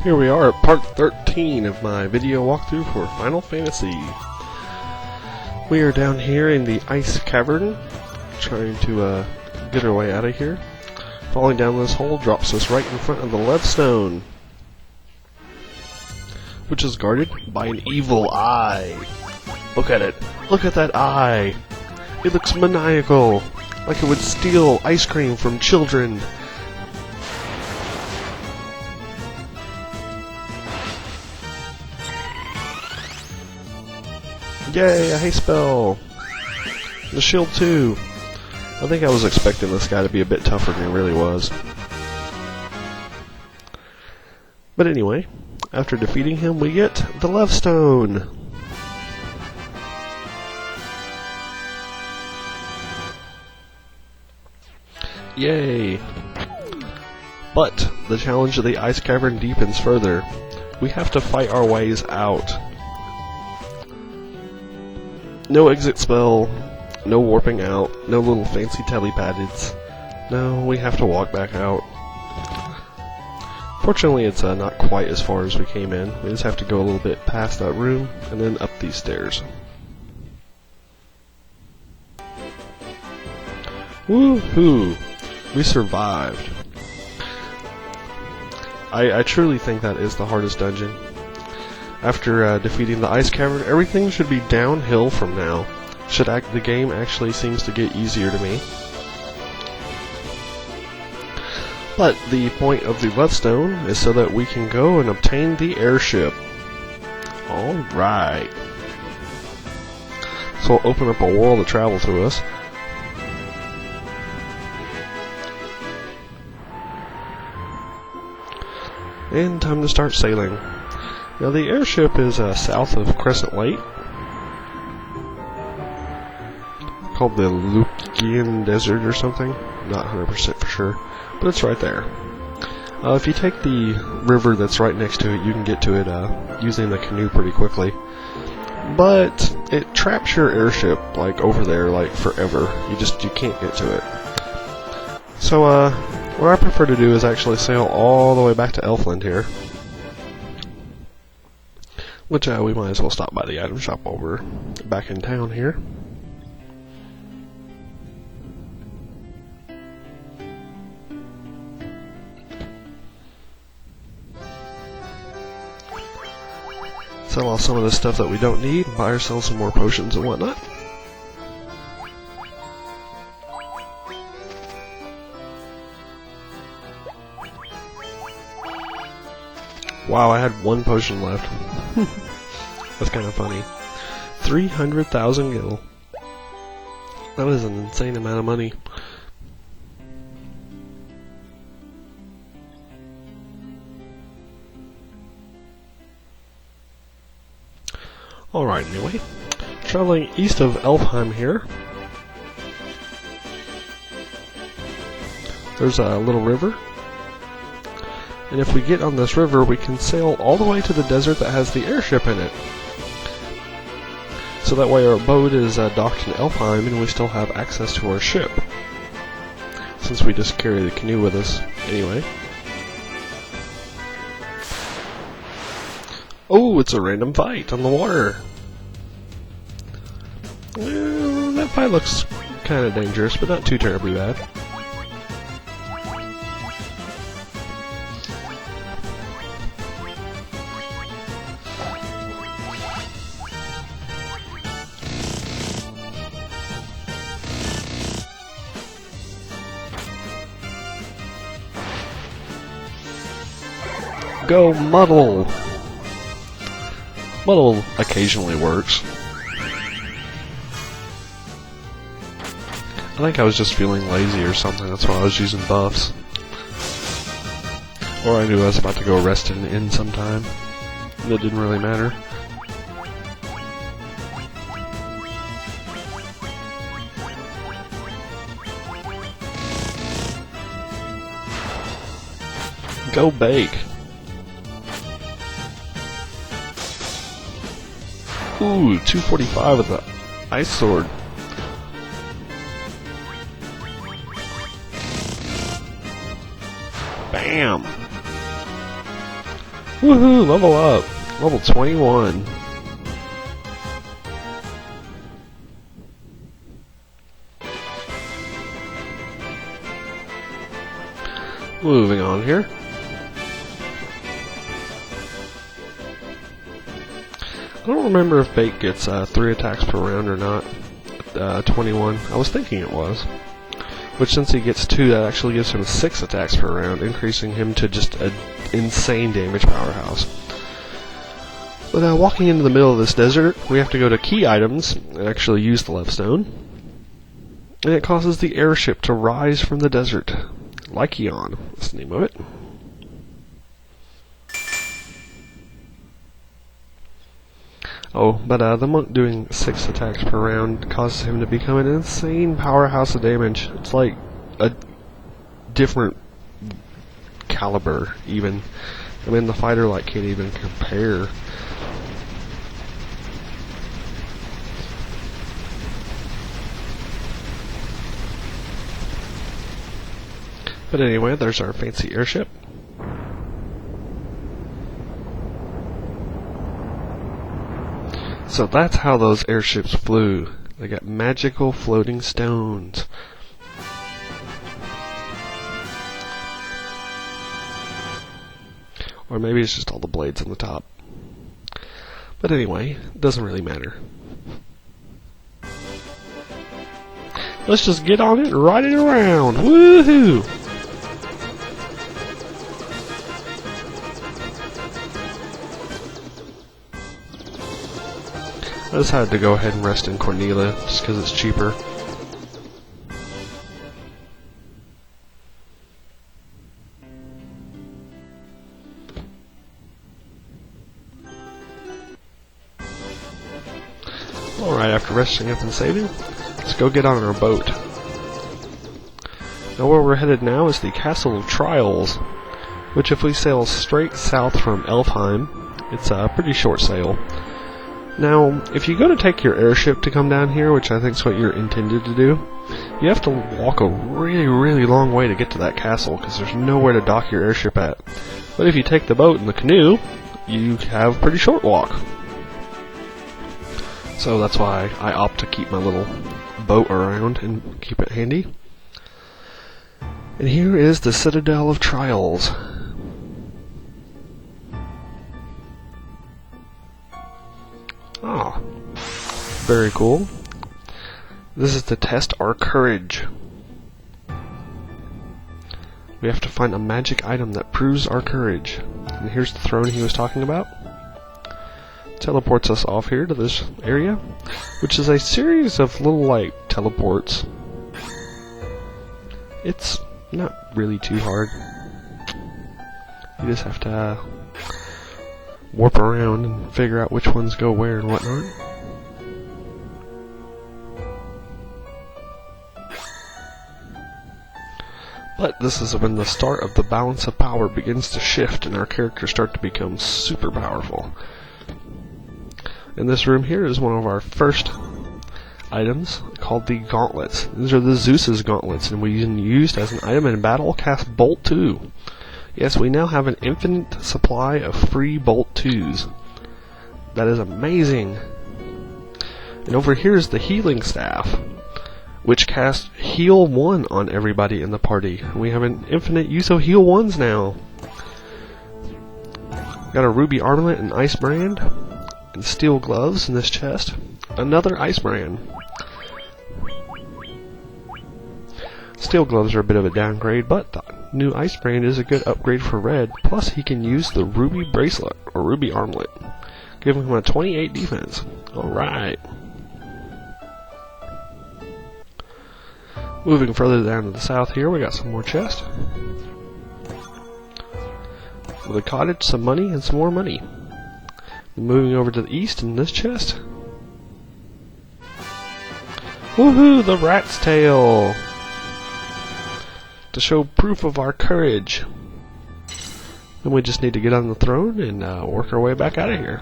Here we are at part 13 of my video walkthrough for Final Fantasy. We are down here in the ice cavern, trying to get our way out of here. Falling down this hole drops us right in front of the love stone, which is guarded by an evil eye. Look at it. Look at that eye. It looks maniacal, like it would steal ice cream from children. Yay, a haste spell! The shield too! I think I was expecting this guy to be a bit tougher than he really was. But anyway, after defeating him we get the Love Stone! Yay! But the challenge of the ice cavern deepens further. We have to fight our ways out. No exit spell, no warping out, no little fancy telepads. No, we have to walk back out. Fortunately, it's not quite as far as we came in. We just have to go a little bit past that room and then up these stairs. Woohoo! We survived. I truly think that is the hardest dungeon. After defeating the ice cavern, everything should be downhill from now. The game actually seems to get easier to me. But the point of the Love Stone is so that we can go and obtain the airship. Alright. So we'll open up a world of travel to us. And time to start sailing. Now the airship is south of Crescent Lake, called the Lukian Desert or something. Not 100% for sure, but it's right there. If you take the river that's right next to it, you can get to it using the canoe pretty quickly. But it traps your airship like over there like forever. You can't get to it. So what I prefer to do is actually sail all the way back to Elfland here. Which we might as well stop by the item shop while we're back in town here. Sell off some of the stuff that we don't need, buy ourselves some more potions and whatnot. Wow, I had one potion left. That's kind of funny. 300,000 gil. That is an insane amount of money. Alright, anyway. Traveling east of Elfheim here. There's a little river. And if we get on this river, we can sail all the way to the desert that has the airship in it. So that way our boat is docked in Elfheim and we still have access to our ship. Since we just carry the canoe with us anyway. Oh, it's a random fight on the water. Well, that fight looks kind of dangerous, but not too terribly bad. Go muddle! Muddle occasionally works. I think I was just feeling lazy or something, that's why I was using buffs. Or I knew I was about to go rest in an inn sometime. And it didn't really matter. Go bake! Ooh, 245 with the ice sword. Bam! Woohoo! Level up! Level 21. Moving on here. I don't remember if bait gets 3 attacks per round or not. 21. I was thinking it was. Which, since he gets 2, that actually gives him 6 attacks per round, increasing him to just an insane damage powerhouse. But walking into the middle of this desert, we have to go to key items and actually use the love stone. And it causes the airship to rise from the desert. Lycion, that's the name of it. Oh, but the monk doing 6 attacks per round causes him to become an insane powerhouse of damage. It's like a different caliber, even. I mean, the fighter can't even compare. But anyway, there's our fancy airship. So that's how those airships flew. They got magical floating stones. Or maybe it's just all the blades on the top. But anyway, it doesn't really matter. Let's just get on it and ride it around. Woohoo! I decided to go ahead and rest in Cornelia just because it's cheaper. Alright, after resting up and saving, let's go get on our boat. Now where we're headed now is the Castle of Trials, which if we sail straight south from Elfheim, it's a pretty short sail. Now, if you go to take your airship to come down here, which I think is what you're intended to do, you have to walk a really, really long way to get to that castle, because there's nowhere to dock your airship at. But if you take the boat and the canoe, you have a pretty short walk. So that's why I opt to keep my little boat around and keep it handy. And here is the Citadel of Trials. Ah, very cool. This is to test our courage. We have to find a magic item that proves our courage. And here's the throne he was talking about. Teleports us off here to this area, which is a series of little, teleports. It's not really too hard. You just have to warp around and figure out which ones go where and whatnot. But this is when the start of the balance of power begins to shift and our characters start to become super powerful. And this room here is one of our first items called the gauntlets. These are the Zeus's gauntlets, and we can used as an item in battle cast Bolt 2. Yes, we now have an infinite supply of free Bolt 2s. That is amazing. And over here is the healing staff, which casts Heal 1 on everybody in the party. We have an infinite use of Heal 1s now. Got a ruby armlet and ice brand, and steel gloves in this chest. Another ice brand. Steel gloves are a bit of a downgrade, but the new ice brand is a good upgrade for red. Plus, he can use the ruby bracelet or ruby armlet, giving him a 28 defense. Alright. Moving further down to the south here, we got some more chests. With a cottage, some money, and some more money. Moving over to the east in this chest. Woohoo! The rat's tail! To show proof of our courage. Then we just need to get on the throne and work our way back out of here.